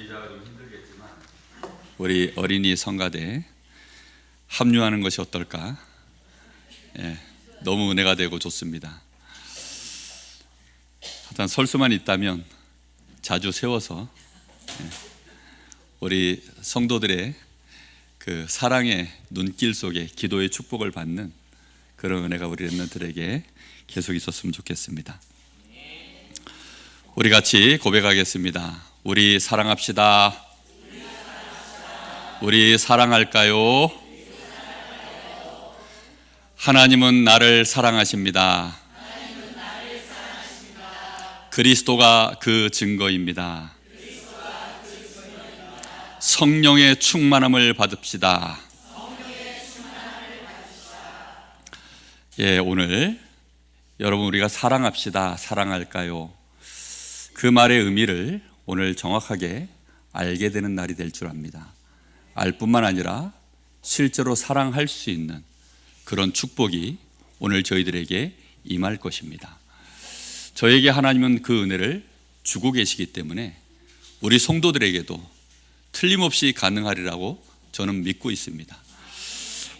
의자가 좀 힘들겠지만 우리 어린이 성가대 합류하는 것이 어떨까? 너무 은혜가 되고 좋습니다. 일단 설 수만 있다면 자주 세워서 우리 성도들의 그 사랑의 눈길 속에 기도의 축복을 받는 그런 은혜가 우리 렘넌트들에게 계속 있었으면 좋겠습니다. 우리 같이 고백하겠습니다. 우리 사랑합시다. 우리 사랑할까요? 하나님은 나를 사랑하십니다. 그리스도가 그 증거입니다. 성령의 충만함을 받읍시다. 오늘 여러분 우리가 사랑합시다, 사랑할까요? 그 말의 의미를 오늘 정확하게 알게 되는 날이 될 줄 압니다. 알 뿐만 아니라 실제로 사랑할 수 있는 그런 축복이 오늘 저희들에게 임할 것입니다. 저에게 하나님은 그 은혜를 주고 계시기 때문에 우리 성도들에게도 틀림없이 가능하리라고 저는 믿고 있습니다.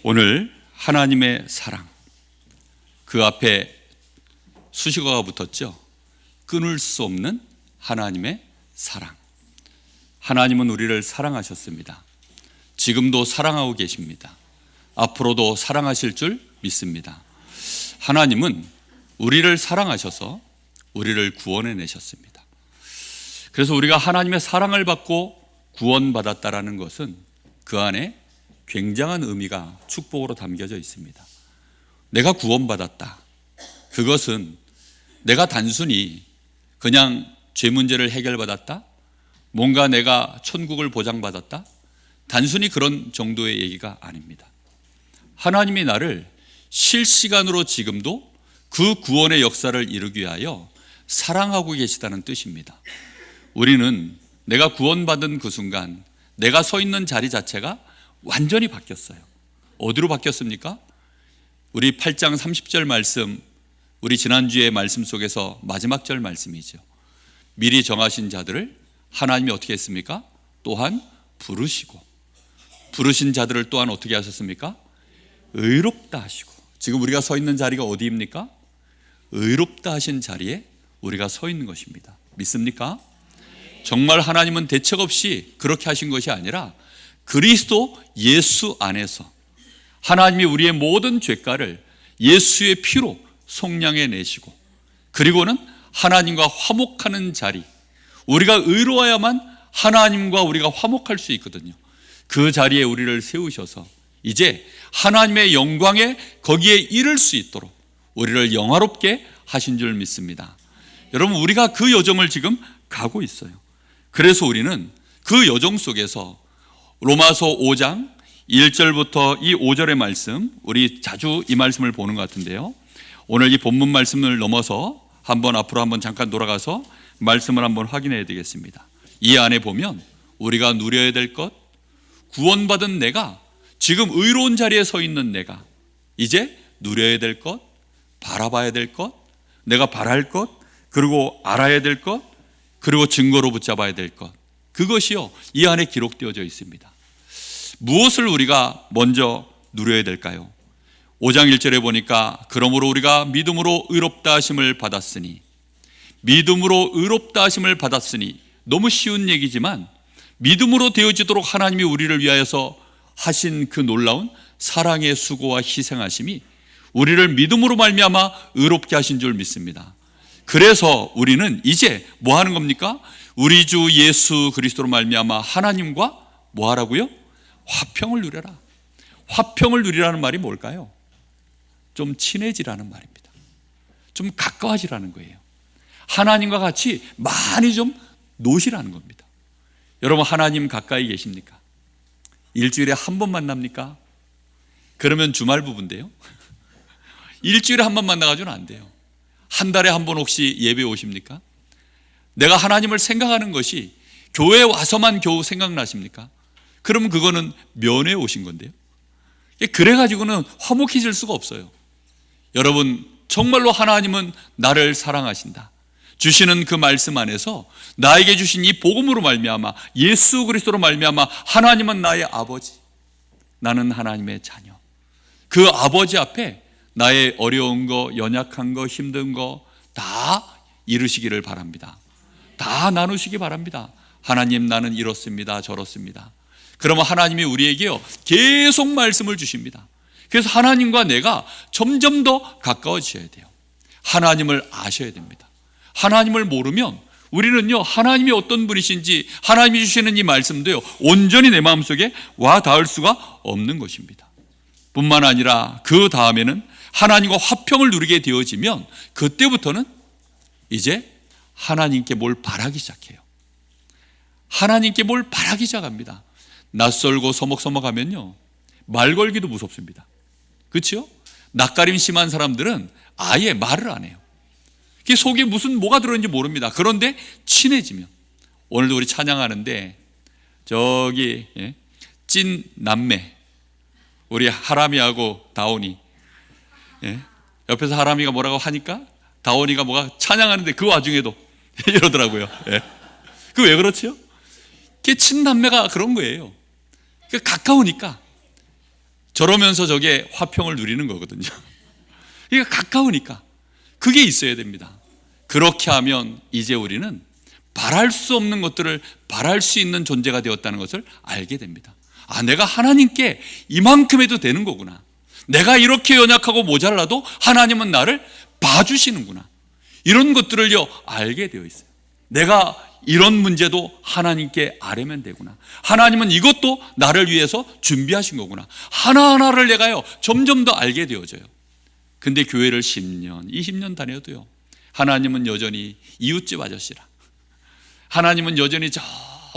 오늘 하나님의 사랑, 그 앞에 수식어가 붙었죠. 끊을 수 없는 하나님의 사랑. 하나님은 우리를 사랑하셨습니다. 지금도 사랑하고 계십니다. 앞으로도 사랑하실 줄 믿습니다. 하나님은 우리를 사랑하셔서 우리를 구원해 내셨습니다. 그래서 우리가 하나님의 사랑을 받고 구원받았다라는 것은 그 안에 굉장한 의미가 축복으로 담겨져 있습니다. 내가 구원받았다. 그것은 내가 단순히 그냥 죄 문제를 해결받았다, 뭔가 내가 천국을 보장받았다, 단순히 그런 정도의 얘기가 아닙니다. 하나님이 나를 실시간으로 지금도 그 구원의 역사를 이루기 위하여 사랑하고 계시다는 뜻입니다. 우리는 내가 구원받은 그 순간 내가 서 있는 자리 자체가 완전히 바뀌었어요. 어디로 바뀌었습니까? 우리 8장 30절 말씀, 우리 지난주의 말씀 속에서 마지막 절 말씀이죠. 미리 정하신 자들을 하나님이 어떻게 했습니까? 또한 부르시고, 부르신 자들을 또한 어떻게 하셨습니까? 의롭다 하시고. 지금 우리가 서 있는 자리가 어디입니까? 의롭다 하신 자리에 우리가 서 있는 것입니다. 믿습니까? 정말 하나님은 대책 없이 그렇게 하신 것이 아니라 그리스도 예수 안에서 하나님이 우리의 모든 죄가를 예수의 피로 속량해 내시고, 그리고는 하나님과 화목하는 자리, 우리가 의로워야만 하나님과 우리가 화목할 수 있거든요. 그 자리에 우리를 세우셔서 이제 하나님의 영광에 거기에 이를 수 있도록 우리를 영화롭게 하신 줄 믿습니다. 여러분, 우리가 그 여정을 지금 가고 있어요. 그래서 우리는 그 여정 속에서 로마서 5장 1절부터 이 5절의 말씀, 우리 자주 이 말씀을 보는 것 같은데요, 오늘 이 본문 말씀을 넘어서 앞으로 한번 잠깐 돌아가서 말씀을 한번 확인해야 되겠습니다. 이 안에 보면 우리가 누려야 될 것, 구원받은 내가, 지금 의로운 자리에 서 있는 내가 이제 누려야 될 것, 바라봐야 될 것, 내가 바랄 것, 그리고 알아야 될 것, 그리고 증거로 붙잡아야 될 것, 그것이요 이 안에 기록되어져 있습니다. 무엇을 우리가 먼저 누려야 될까요? 5장 1절에 보니까 그러므로 우리가 믿음으로 의롭다 하심을 받았으니, 믿음으로 의롭다 하심을 받았으니, 너무 쉬운 얘기지만 믿음으로 되어지도록 하나님이 우리를 위하여서 하신 그 놀라운 사랑의 수고와 희생하심이 우리를 믿음으로 말미암아 의롭게 하신 줄 믿습니다. 그래서 우리는 이제 뭐 하는 겁니까? 우리 주 예수 그리스도로 말미암아 하나님과 뭐 하라고요? 화평을 누려라. 화평을 누리라는 말이 뭘까요? 좀 친해지라는 말입니다. 좀 가까워지라는 거예요. 하나님과 같이 많이 좀 노시라는 겁니다. 여러분, 하나님 가까이 계십니까? 일주일에 한 번 만납니까? 그러면 주말 부부인데요. 일주일에 한 번 만나가지고는 안 돼요. 한 달에 한 번 혹시 예배 오십니까? 내가 하나님을 생각하는 것이 교회에 와서만 겨우 생각나십니까? 그러면 그거는 면회 오신 건데요. 그래가지고는 화목해질 수가 없어요. 여러분, 정말로 하나님은 나를 사랑하신다, 주시는 그 말씀 안에서 나에게 주신 이 복음으로 말미암아, 예수 그리스도로 말미암아 하나님은 나의 아버지, 나는 하나님의 자녀. 그 아버지 앞에 나의 어려운 거, 연약한 거, 힘든 거 다 이루시기를 바랍니다. 다 나누시기 바랍니다. 하나님, 나는 이렇습니다, 저렇습니다. 그러면 하나님이 우리에게요 계속 말씀을 주십니다. 그래서 하나님과 내가 점점 더 가까워져야 돼요. 하나님을 아셔야 됩니다. 하나님을 모르면 우리는요 하나님이 어떤 분이신지, 하나님이 주시는 이 말씀도요 온전히 내 마음속에 와 닿을 수가 없는 것입니다. 뿐만 아니라 그 다음에는 하나님과 화평을 누리게 되어지면 그때부터는 이제 하나님께 뭘 바라기 시작해요. 하나님께 뭘 바라기 시작합니다. 낯설고 서먹서먹하면요 말 걸기도 무섭습니다. 그렇죠? 낯가림 심한 사람들은 아예 말을 안 해요. 그게 속에 뭐가 들어있는지 모릅니다. 그런데 친해지면, 오늘도 우리 찬양하는데 저기 찐 남매 우리 하람이하고 다온이, 옆에서 하람이가 뭐라고 하니까 다온이가 뭐가 찬양하는데 그 와중에도 이러더라고요. 그 왜 그렇죠? 그게 친남매가 그런 거예요. 가까우니까. 저러면서 저게 화평을 누리는 거거든요. 그러니까 가까우니까 그게 있어야 됩니다. 그렇게 하면 이제 우리는 바랄 수 없는 것들을 바랄 수 있는 존재가 되었다는 것을 알게 됩니다. 아, 내가 하나님께 이만큼 해도 되는 거구나. 내가 이렇게 연약하고 모자라도 하나님은 나를 봐주시는구나. 이런 것들을요 알게 되어 있어요. 내가 이런 문제도 하나님께 아뢰면 되구나. 하나님은 이것도 나를 위해서 준비하신 거구나. 하나하나를 내가요 점점 더 알게 되어져요. 근데 교회를 10년, 20년 다녀도요 하나님은 여전히 이웃집 아저씨라, 하나님은 여전히 저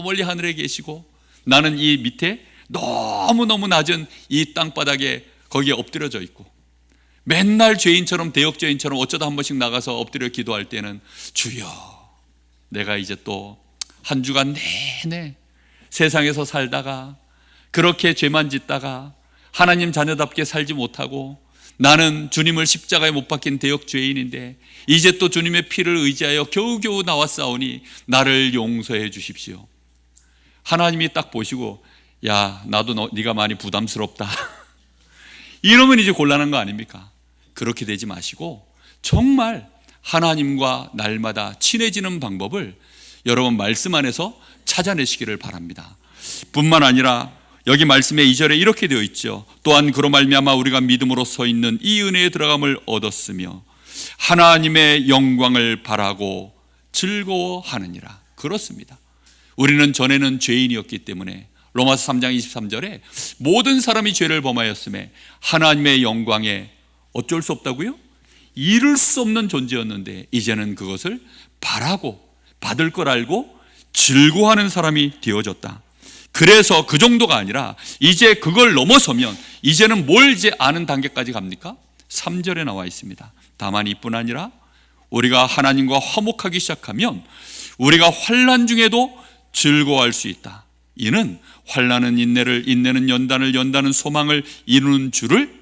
멀리 하늘에 계시고 나는 이 밑에 너무너무 낮은 이 땅바닥에 거기에 엎드려져 있고, 맨날 죄인처럼, 대역죄인처럼 어쩌다 한 번씩 나가서 엎드려 기도할 때는 주여, 내가 이제 또 한 주간 내내 세상에서 살다가 그렇게 죄만 짓다가 하나님 자녀답게 살지 못하고 나는 주님을 십자가에 못 박힌 대역죄인인데 이제 또 주님의 피를 의지하여 겨우겨우 나왔사오니 나를 용서해 주십시오. 하나님이 딱 보시고, 야, 나도 네가 많이 부담스럽다. 이러면 이제 곤란한 거 아닙니까? 그렇게 되지 마시고 정말 하나님과 날마다 친해지는 방법을 여러분 말씀 안에서 찾아내시기를 바랍니다. 뿐만 아니라 여기 말씀의 2절에 이렇게 되어 있죠. 또한 그로 말미암아 우리가 믿음으로 서 있는 이 은혜에 들어감을 얻었으며 하나님의 영광을 바라고 즐거워하느니라. 그렇습니다. 우리는 전에는 죄인이었기 때문에 로마서 3장 23절에 모든 사람이 죄를 범하였음에 하나님의 영광에 어쩔 수 없다고요? 이룰 수 없는 존재였는데 이제는 그것을 바라고 받을 걸 알고 즐거워하는 사람이 되어졌다. 그래서 그 정도가 아니라 이제 그걸 넘어서면 이제는 뭘 이제 아는 단계까지 갑니까? 3절에 나와 있습니다. 다만 이뿐 아니라 우리가 하나님과 화목하기 시작하면 우리가 환난 중에도 즐거워할 수 있다. 이는 환난은 인내를, 인내는 연단을, 연단은 소망을 이루는 줄을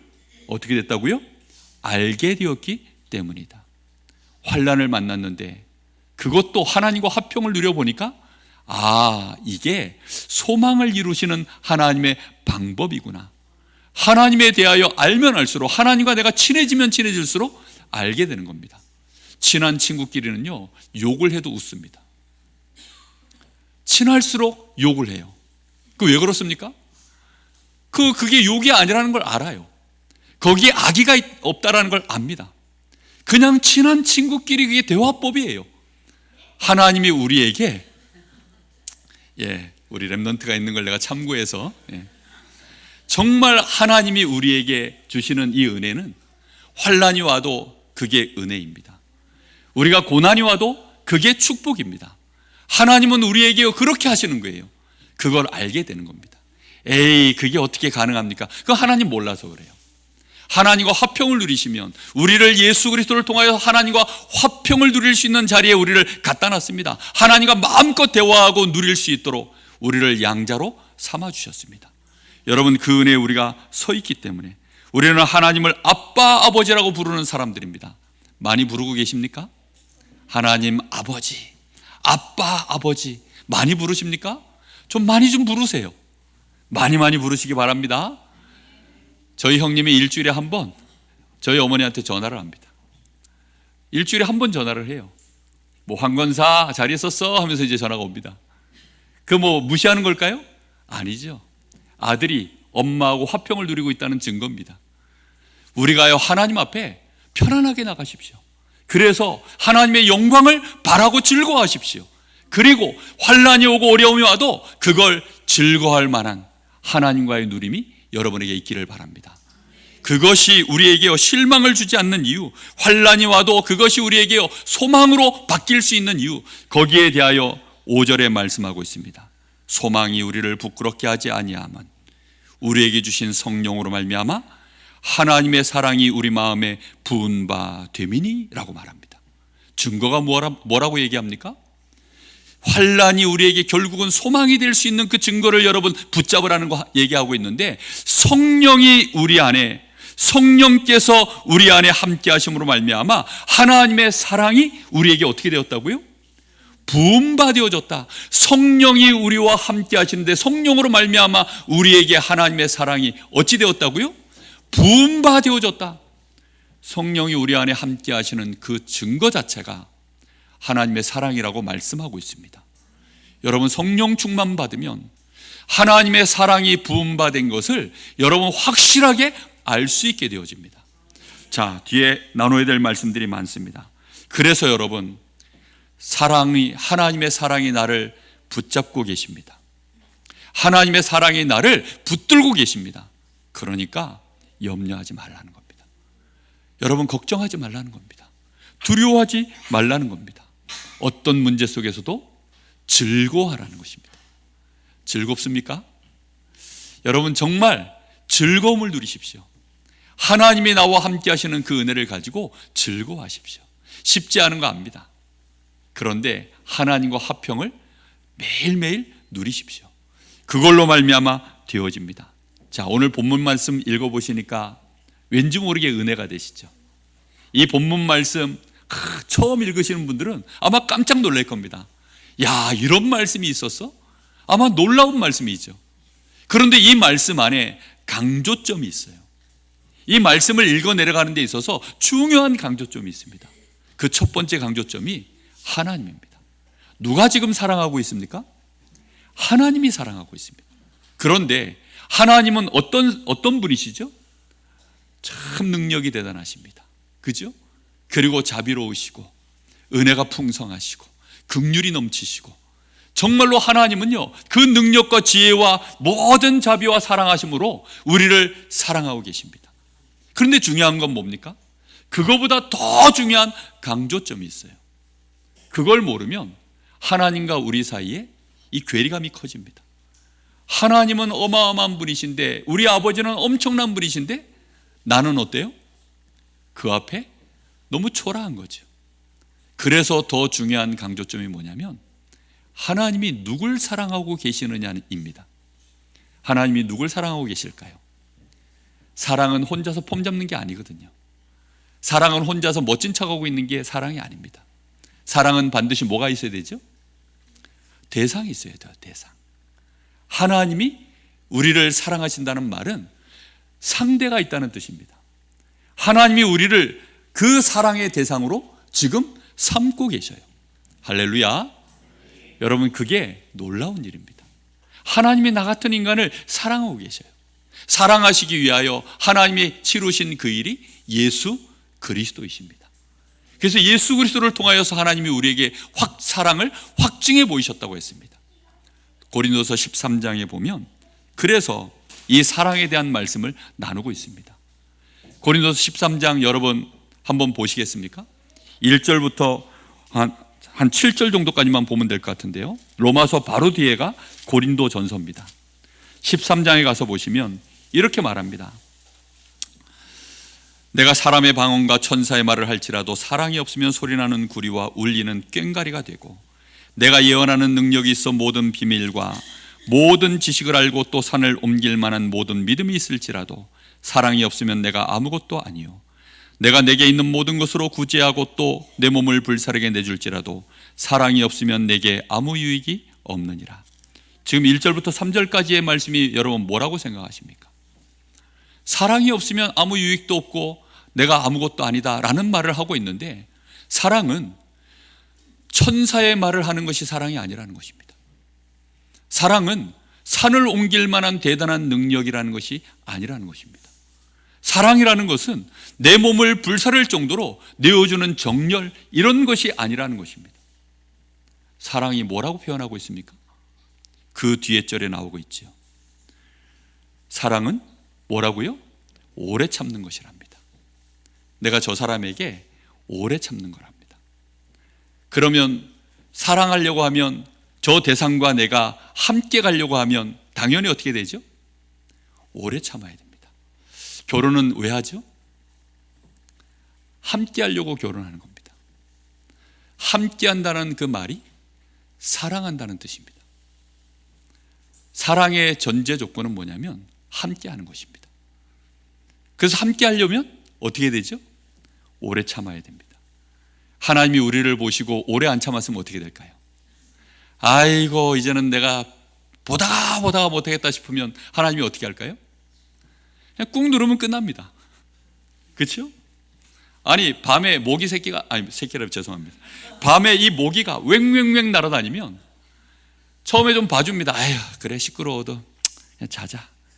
어떻게 됐다고요? 알게 되었기 때문이다. 환난을 만났는데 그것도 하나님과 화평을 누려보니까 아, 이게 소망을 이루시는 하나님의 방법이구나. 하나님에 대하여 알면 알수록, 하나님과 내가 친해지면 친해질수록 알게 되는 겁니다. 친한 친구끼리는요 욕을 해도 웃습니다. 친할수록 욕을 해요. 왜 그렇습니까? 그게 욕이 아니라는 걸 알아요. 거기에 악의가 없다라는 걸 압니다. 그냥 친한 친구끼리 그게 대화법이에요. 하나님이 우리에게, 우리 렘넌트가 있는 걸 내가 참고해서, 정말 하나님이 우리에게 주시는 이 은혜는 환난이 와도 그게 은혜입니다. 우리가 고난이 와도 그게 축복입니다. 하나님은 우리에게 그렇게 하시는 거예요. 그걸 알게 되는 겁니다. 에이, 그게 어떻게 가능합니까? 그거 하나님 몰라서 그래요. 하나님과 화평을 누리시면 우리를 예수 그리스도를 통하여 하나님과 화평을 누릴 수 있는 자리에 우리를 갖다 놨습니다. 하나님과 마음껏 대화하고 누릴 수 있도록 우리를 양자로 삼아 주셨습니다. 여러분, 그 은혜에 우리가 서 있기 때문에 우리는 하나님을 아빠, 아버지라고 부르는 사람들입니다. 많이 부르고 계십니까? 하나님 아버지, 아빠, 아버지 많이 부르십니까? 좀 많이 좀 부르세요. 많이 부르시기 바랍니다. 저희 형님이 일주일에 한 번 저희 어머니한테 전화를 합니다. 일주일에 한 번 전화를 해요. 뭐 황건사 잘 있었어 하면서 이제 전화가 옵니다. 그 뭐 무시하는 걸까요? 아니죠. 아들이 엄마하고 화평을 누리고 있다는 증거입니다. 우리가요, 하나님 앞에 편안하게 나가십시오. 그래서 하나님의 영광을 바라고 즐거워하십시오. 그리고 환난이 오고 어려움이 와도 그걸 즐거워할 만한 하나님과의 누림이 여러분에게 있기를 바랍니다. 그것이 우리에게 실망을 주지 않는 이유, 환난이 와도 그것이 우리에게 소망으로 바뀔 수 있는 이유, 거기에 대하여 5절에 말씀하고 있습니다. 소망이 우리를 부끄럽게 하지 아니하면 우리에게 주신 성령으로 말미암아 하나님의 사랑이 우리 마음에 부은 바 됨이니 라고 말합니다. 증거가 뭐라고 얘기합니까? 환난이 우리에게 결국은 소망이 될 수 있는 그 증거를 여러분 붙잡으라는 거 얘기하고 있는데, 성령이 우리 안에, 성령께서 우리 안에 함께 하심으로 말미암아 하나님의 사랑이 우리에게 어떻게 되었다고요? 부은 바 되어졌다. 성령이 우리와 함께 하시는데 성령으로 말미암아 우리에게 하나님의 사랑이 어찌 되었다고요? 부은 바 되어졌다. 성령이 우리 안에 함께 하시는 그 증거 자체가 하나님의 사랑이라고 말씀하고 있습니다. 여러분, 성령 충만 받으면 하나님의 사랑이 부은 바 된 것을 여러분 확실하게 알 수 있게 되어집니다. 자, 뒤에 나눠야 될 말씀들이 많습니다. 그래서 여러분, 하나님의 사랑이 나를 붙잡고 계십니다. 하나님의 사랑이 나를 붙들고 계십니다. 그러니까 염려하지 말라는 겁니다. 여러분, 걱정하지 말라는 겁니다. 두려워하지 말라는 겁니다. 어떤 문제 속에서도 즐거워하라는 것입니다. 즐겁습니까? 여러분, 정말 즐거움을 누리십시오. 하나님이 나와 함께 하시는 그 은혜를 가지고 즐거워하십시오. 쉽지 않은 거 압니다. 그런데 하나님과 화평을 매일매일 누리십시오. 그걸로 말미암아 되어집니다. 자, 오늘 본문 말씀 읽어보시니까 왠지 모르게 은혜가 되시죠. 이 본문 말씀 처음 읽으시는 분들은 아마 깜짝 놀랄 겁니다. 야, 이런 말씀이 있었어? 아마 놀라운 말씀이죠. 그런데 이 말씀 안에 강조점이 있어요. 이 말씀을 읽어 내려가는 데 있어서 중요한 강조점이 있습니다. 그 첫 번째 강조점이 하나님입니다. 누가 지금 사랑하고 있습니까? 하나님이 사랑하고 있습니다. 그런데 하나님은 어떤 분이시죠? 참 능력이 대단하십니다. 그죠? 그리고 자비로우시고 은혜가 풍성하시고 긍휼이 넘치시고, 정말로 하나님은요, 그 능력과 지혜와 모든 자비와 사랑하심으로 우리를 사랑하고 계십니다. 그런데 중요한 건 뭡니까? 그거보다 더 중요한 강조점이 있어요. 그걸 모르면 하나님과 우리 사이에 이 괴리감이 커집니다. 하나님은 어마어마한 분이신데, 우리 아버지는 엄청난 분이신데 나는 어때요? 그 앞에 너무 초라한 거죠. 그래서 더 중요한 강조점이 뭐냐면 하나님이 누굴 사랑하고 계시느냐입니다. 하나님이 누굴 사랑하고 계실까요? 사랑은 혼자서 폼 잡는 게 아니거든요. 사랑은 혼자서 멋진 척하고 있는 게 사랑이 아닙니다. 사랑은 반드시 뭐가 있어야 되죠? 대상이 있어야 돼요. 대상. 하나님이 우리를 사랑하신다는 말은 상대가 있다는 뜻입니다. 하나님이 우리를 그 사랑의 대상으로 지금 삼고 계셔요. 할렐루야. 여러분, 그게 놀라운 일입니다. 하나님이 나 같은 인간을 사랑하고 계셔요. 사랑하시기 위하여 하나님이 치루신 그 일이 예수 그리스도이십니다. 그래서 예수 그리스도를 통하여서 하나님이 우리에게 사랑을 확증해 보이셨다고 했습니다. 고린도서 13장에 보면 그래서 이 사랑에 대한 말씀을 나누고 있습니다. 고린도서 13장 여러분 한번 보시겠습니까? 1절부터 한 7절 정도까지만 보면 될 것 같은데요. 로마서 바로 뒤에가 고린도 전서입니다. 13장에 가서 보시면 이렇게 말합니다. 내가 사람의 방언과 천사의 말을 할지라도 사랑이 없으면 소리나는 구리와 울리는 꽹가리가 되고, 내가 예언하는 능력이 있어 모든 비밀과 모든 지식을 알고 또 산을 옮길 만한 모든 믿음이 있을지라도 사랑이 없으면 내가 아무것도 아니요 내가 내게 있는 모든 것으로 구제하고 또 내 몸을 불사르게 내줄지라도 사랑이 없으면 내게 아무 유익이 없느니라. 지금 1절부터 3절까지의 말씀이 여러분 뭐라고 생각하십니까? 사랑이 없으면 아무 유익도 없고 내가 아무것도 아니다 라는 말을 하고 있는데, 사랑은 천사의 말을 하는 것이 사랑이 아니라는 것입니다. 사랑은 산을 옮길 만한 대단한 능력이라는 것이 아니라는 것입니다. 사랑이라는 것은 내 몸을 불사를 정도로 내어주는 정열, 이런 것이 아니라는 것입니다. 사랑이 뭐라고 표현하고 있습니까? 그 뒤에 절에 나오고 있죠. 사랑은 뭐라고요? 오래 참는 것이랍니다. 내가 저 사람에게 오래 참는 거랍니다. 그러면 사랑하려고 하면, 저 대상과 내가 함께 가려고 하면 당연히 어떻게 되죠? 오래 참아야 됩니다. 결혼은 왜 하죠? 함께 하려고 결혼하는 겁니다. 함께 한다는 그 말이 사랑한다는 뜻입니다. 사랑의 전제 조건은 뭐냐면 함께 하는 것입니다. 그래서 함께 하려면 어떻게 되죠? 오래 참아야 됩니다. 하나님이 우리를 보시고 오래 안 참았으면 어떻게 될까요? 아이고 이제는 내가 보다가 못하겠다 싶으면 하나님이 어떻게 할까요? 그냥 꾹 누르면 끝납니다. 그렇죠? 아니 밤에 모기 새끼가, 아니 새끼라 죄송합니다. 밤에 이 모기가 웽웽웽 날아다니면 처음에 좀 봐줍니다. 아휴 그래 시끄러워도 그냥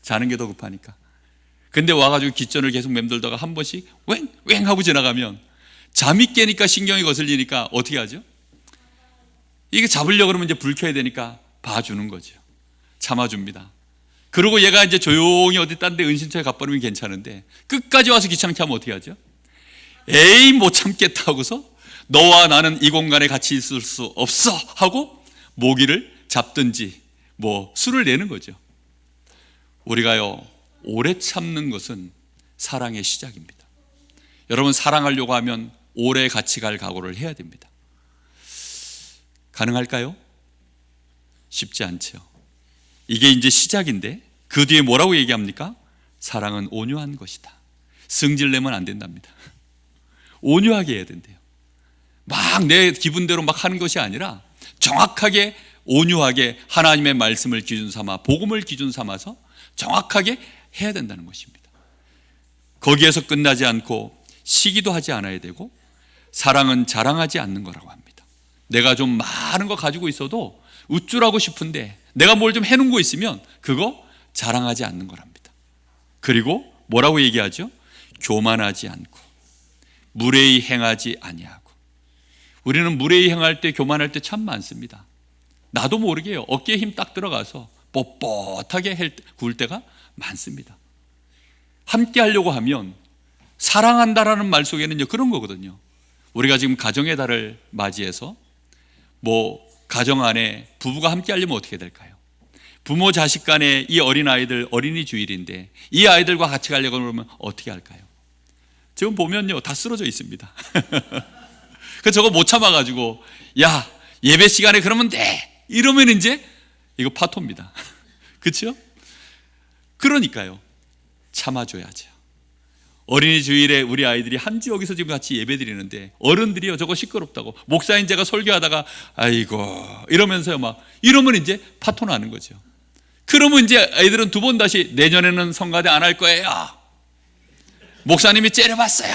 자는 게 더 급하니까. 근데 와가지고 깃전을 계속 맴돌다가 한 번씩 웽웽 하고 지나가면 잠이 깨니까 신경이 거슬리니까 어떻게 하죠? 이게 잡으려고 그러면 이제 불 켜야 되니까 봐주는 거죠. 참아줍니다. 그리고 얘가 이제 조용히 어디 딴 데 은신처에 가버리면 괜찮은데 끝까지 와서 귀찮게 하면 어떻게 하죠? 에이 못 참겠다 하고서 너와 나는 이 공간에 같이 있을 수 없어 하고 모기를 잡든지 뭐 수를 내는 거죠. 우리가요 오래 참는 것은 사랑의 시작입니다. 여러분 사랑하려고 하면 오래 같이 갈 각오를 해야 됩니다. 가능할까요? 쉽지 않죠. 이게 이제 시작인데 그 뒤에 뭐라고 얘기합니까? 사랑은 온유한 것이다. 승질내면 안 된답니다. 온유하게 해야 된대요. 막 내 기분대로 막 하는 것이 아니라 정확하게 온유하게 하나님의 말씀을 기준 삼아, 복음을 기준 삼아서 정확하게 해야 된다는 것입니다. 거기에서 끝나지 않고 시기도 하지 않아야 되고, 사랑은 자랑하지 않는 거라고 합니다. 내가 좀 많은 거 가지고 있어도 우쭐하고 싶은데 내가 뭘 좀 해놓은 거 있으면 그거 자랑하지 않는 거랍니다. 그리고 뭐라고 얘기하죠? 교만하지 않고 무례히 행하지 아니하고. 우리는 무례히 행할 때, 교만할 때 참 많습니다. 나도 모르게요 어깨에 힘 딱 들어가서 뻣뻣하게 구울 때가 많습니다. 함께 하려고 하면 사랑한다라는 말 속에는요 그런 거거든요. 우리가 지금 가정의 달을 맞이해서 가정 안에 부부가 함께 하려면 어떻게 될까요? 부모 자식 간에 이 어린아이들 어린이 주일인데 이 아이들과 같이 가려고 그러면 어떻게 할까요? 지금 보면요 다 쓰러져 있습니다. 그 저거 못 참아가지고 야 예배 시간에 그러면 돼 이러면 이제 이거 파토입니다. 그렇죠? 그러니까요 참아줘야죠. 어린이 주일에 우리 아이들이 한 지역에서 지금 같이 예배 드리는데 어른들이요 저거 시끄럽다고 목사인 제가 설교하다가 아이고 이러면서요 막 이러면 이제 파토 나는 거죠. 그러면 이제 아이들은 두 번 다시 내년에는 성가대 안 할 거예요. 목사님이 째려봤어요.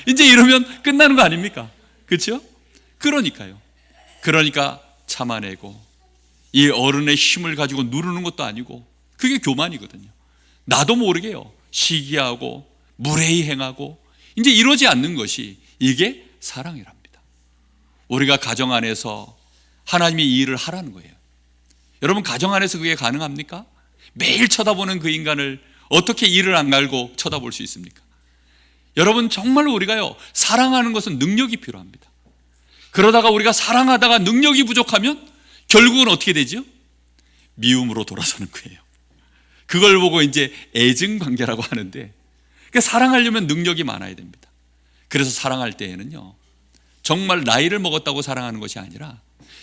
이제 이러면 끝나는 거 아닙니까? 그렇죠? 그러니까 참아내고 이 어른의 힘을 가지고 누르는 것도 아니고 그게 교만이거든요. 나도 모르게요 시기하고 무례히 행하고 이제 이러지 않는 것이 이게 사랑이랍니다. 우리가 가정 안에서 하나님이 이 일을 하라는 거예요. 여러분 가정 안에서 그게 가능합니까? 매일 쳐다보는 그 인간을 어떻게 이를 안 갈고 쳐다볼 수 있습니까? 여러분 정말로 우리가요 사랑하는 것은 능력이 필요합니다. 그러다가 우리가 사랑하다가 능력이 부족하면 결국은 어떻게 되죠? 미움으로 돌아서는 거예요. 그걸 보고 이제 애증관계라고 하는데, 그러니까 사랑하려면 능력이 많아야 됩니다. 그래서 사랑할 때에는요 정말 나이를 먹었다고 사랑하는 것이 아니라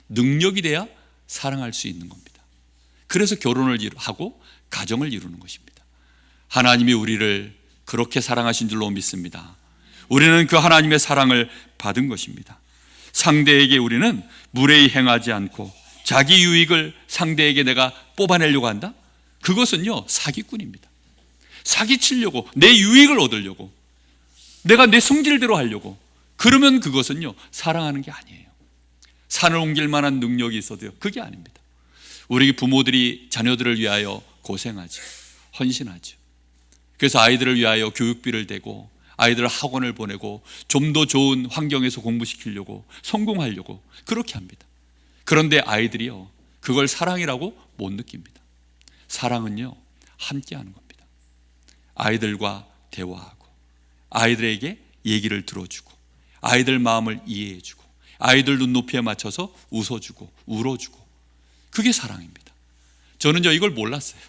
능력이 돼야 사랑할 수 있는 겁니다. 그래서 결혼을 하고 가정을 이루는 것입니다. 하나님이 우리를 그렇게 사랑하신 줄로 믿습니다. 우리는 그 하나님의 사랑을 받은 것입니다. 상대에게 우리는 무례히 행하지 않고 자기 유익을 상대에게 내가 뽑아내려고 한다? 그것은요, 사기꾼입니다. 사기치려고, 내 유익을 얻으려고, 내가 내 성질대로 하려고, 그러면 그것은요, 사랑하는 게 아니에요. 산을 옮길 만한 능력이 있어도요, 그게 아닙니다. 우리 부모들이 자녀들을 위하여 고생하죠. 헌신하죠. 그래서 아이들을 위하여 교육비를 대고 아이들을 학원을 보내고 좀 더 좋은 환경에서 공부시키려고, 성공하려고 그렇게 합니다. 그런데 아이들이요, 그걸 사랑이라고 못 느낍니다. 사랑은요, 함께하는 겁니다. 아이들과 대화하고, 아이들에게 얘기를 들어주고, 아이들 마음을 이해해주고, 아이들 눈높이에 맞춰서 웃어주고 울어주고, 그게 사랑입니다. 저는요, 이걸 몰랐어요.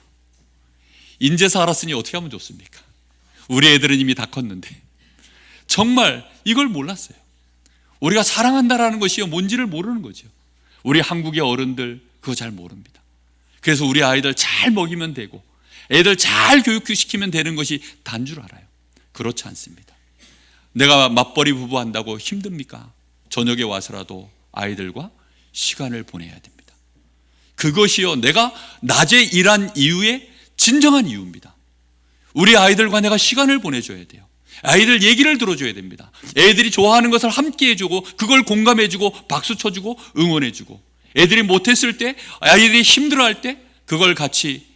인제서 알았으니 어떻게 하면 좋습니까? 우리 애들은 이미 다 컸는데 정말 이걸 몰랐어요. 우리가 사랑한다라는 것이 뭔지를 모르는 거죠. 우리 한국의 어른들 그거 잘 모릅니다. 그래서 우리 아이들 잘 먹이면 되고 애들 잘 교육시키면 되는 것이 단 줄 알아요. 그렇지 않습니다. 내가 맞벌이 부부 한다고 힘듭니까? 저녁에 와서라도 아이들과 시간을 보내야 됩니다. 그것이요, 내가 낮에 일한 이유의 진정한 이유입니다. 우리 아이들과 내가 시간을 보내줘야 돼요. 아이들 얘기를 들어줘야 됩니다. 애들이 좋아하는 것을 함께 해주고, 그걸 공감해주고, 박수 쳐주고, 응원해주고, 애들이 못했을 때, 아이들이 힘들어할 때 그걸 같이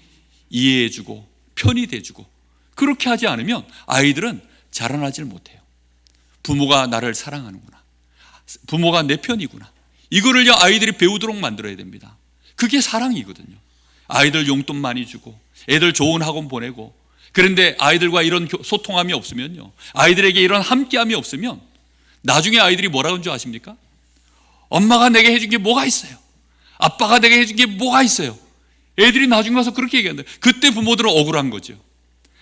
이해해주고 편이 돼주고, 그렇게 하지 않으면 아이들은 자라나질 못해요. 부모가 나를 사랑하는구나, 부모가 내 편이구나, 이거를요 아이들이 배우도록 만들어야 됩니다. 그게 사랑이거든요. 아이들 용돈 많이 주고 애들 좋은 학원 보내고, 그런데 아이들과 이런 소통함이 없으면요, 아이들에게 이런 함께함이 없으면 나중에 아이들이 뭐라는 줄 아십니까? 엄마가 내게 해준 게 뭐가 있어요? 아빠가 내게 해준 게 뭐가 있어요? 애들이 나중에 가서 그렇게 얘기한다. 그때 부모들은 억울한 거죠.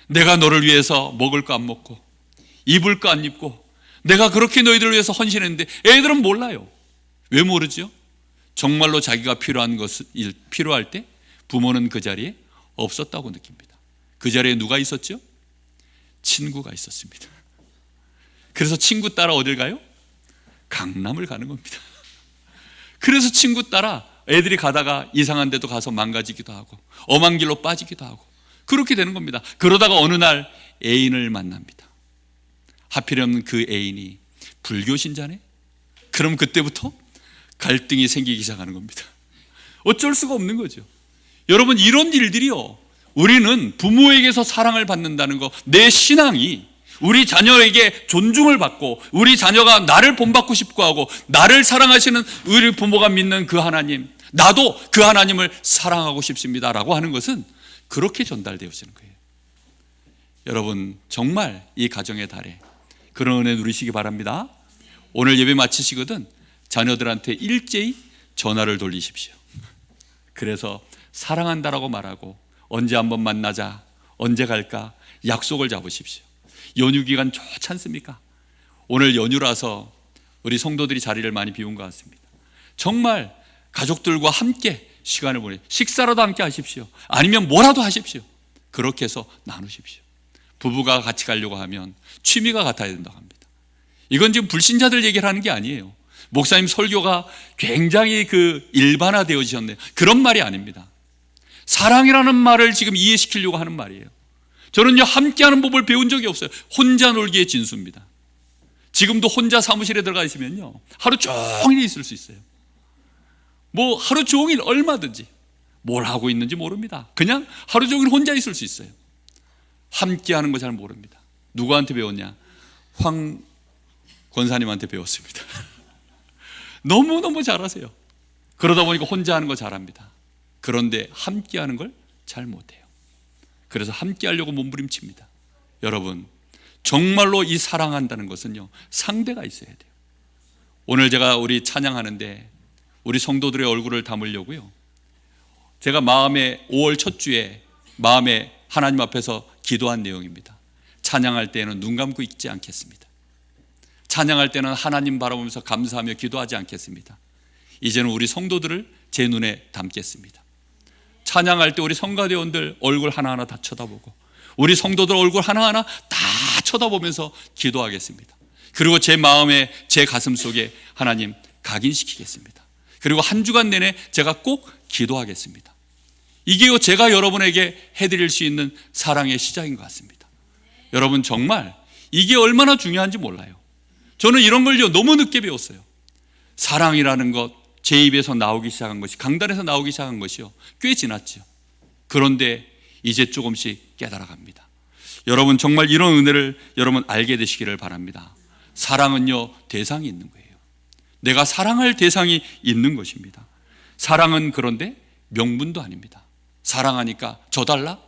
내가 너를 위해서 먹을 거 안 먹고 입을 거 안 입고 내가 그렇게 너희들을 위해서 헌신했는데, 애들은 몰라요. 왜 모르죠? 정말로 자기가 필요할 때 부모는 그 자리에 없었다고 느낍니다. 그 자리에 누가 있었죠? 친구가 있었습니다. 그래서 친구 따라 어딜 가요? 강남을 가는 겁니다. 그래서 친구 따라 애들이 가다가 이상한 데도 가서 망가지기도 하고 엄한 길로 빠지기도 하고 그렇게 되는 겁니다. 그러다가 어느 날 애인을 만납니다. 하필이면 그 애인이 불교 신자네? 그럼 그때부터 갈등이 생기기 시작하는 겁니다. 어쩔 수가 없는 거죠. 여러분, 이런 일들이요, 우리는 부모에게서 사랑을 받는다는 거, 내 신앙이 우리 자녀에게 존중을 받고 우리 자녀가 나를 본받고 싶고 하고 나를 사랑하시는 우리 부모가 믿는 그 하나님, 나도 그 하나님을 사랑하고 싶습니다라고 하는 것은 그렇게 전달되어지는 거예요. 여러분, 정말 이 가정의 달에 그런 은혜 누리시기 바랍니다. 오늘 예배 마치시거든 자녀들한테 일제히 전화를 돌리십시오. 그래서 사랑한다라고 말하고 언제 한번 만나자, 언제 갈까 약속을 잡으십시오. 연휴 기간 좋지 않습니까? 오늘 연휴라서 우리 성도들이 자리를 많이 비운 것 같습니다. 정말 가족들과 함께 시간을 식사라도 함께 하십시오. 아니면 뭐라도 하십시오. 그렇게 해서 나누십시오. 부부가 같이 가려고 하면 취미가 같아야 된다고 합니다. 이건 지금 불신자들 얘기를 하는 게 아니에요. 목사님 설교가 굉장히 일반화되어지셨네요. 그런 말이 아닙니다. 사랑이라는 말을 지금 이해시키려고 하는 말이에요. 저는요, 함께하는 법을 배운 적이 없어요. 혼자 놀기의 진수입니다. 지금도 혼자 사무실에 들어가 있으면요, 하루 종일 있을 수 있어요. 뭐 하루 종일 얼마든지 뭘 하고 있는지 모릅니다. 그냥 하루 종일 혼자 있을 수 있어요. 함께하는 거 잘 모릅니다. 누구한테 배웠냐? 황 권사님한테 배웠습니다. 너무너무 잘하세요. 그러다 보니까 혼자 하는 거 잘합니다. 그런데 함께하는 걸 잘 못해요. 그래서 함께하려고 몸부림칩니다. 여러분, 정말로 이 사랑한다는 것은요, 상대가 있어야 돼요. 오늘 제가 우리 찬양하는데 우리 성도들의 얼굴을 담으려고요, 제가 마음에 5월 첫 주에 마음에 하나님 앞에서 기도한 내용입니다. 찬양할 때는 눈 감고 있지 않겠습니다. 찬양할 때는 하나님 바라보면서 감사하며 기도하지 않겠습니다. 이제는 우리 성도들을 제 눈에 담겠습니다. 찬양할 때 우리 성가대원들 얼굴 하나하나 다 쳐다보고 우리 성도들 얼굴 하나하나 다 쳐다보면서 기도하겠습니다. 그리고 제 마음에, 제 가슴 속에 하나님 각인시키겠습니다. 그리고 한 주간 내내 제가 꼭 기도하겠습니다. 이게요, 제가 여러분에게 해드릴 수 있는 사랑의 시작인 것 같습니다. 여러분, 정말 이게 얼마나 중요한지 몰라요. 저는 이런 걸요 너무 늦게 배웠어요. 사랑이라는 것, 제 입에서 나오기 시작한 것이, 강단에서 나오기 시작한 것이요 꽤 지났죠. 그런데 이제 조금씩 깨달아갑니다. 여러분, 정말 이런 은혜를 여러분 알게 되시기를 바랍니다. 사랑은요 대상이 있는 거예요. 내가 사랑할 대상이 있는 것입니다. 사랑은 그런데 명분도 아닙니다. 사랑하니까 저 달라?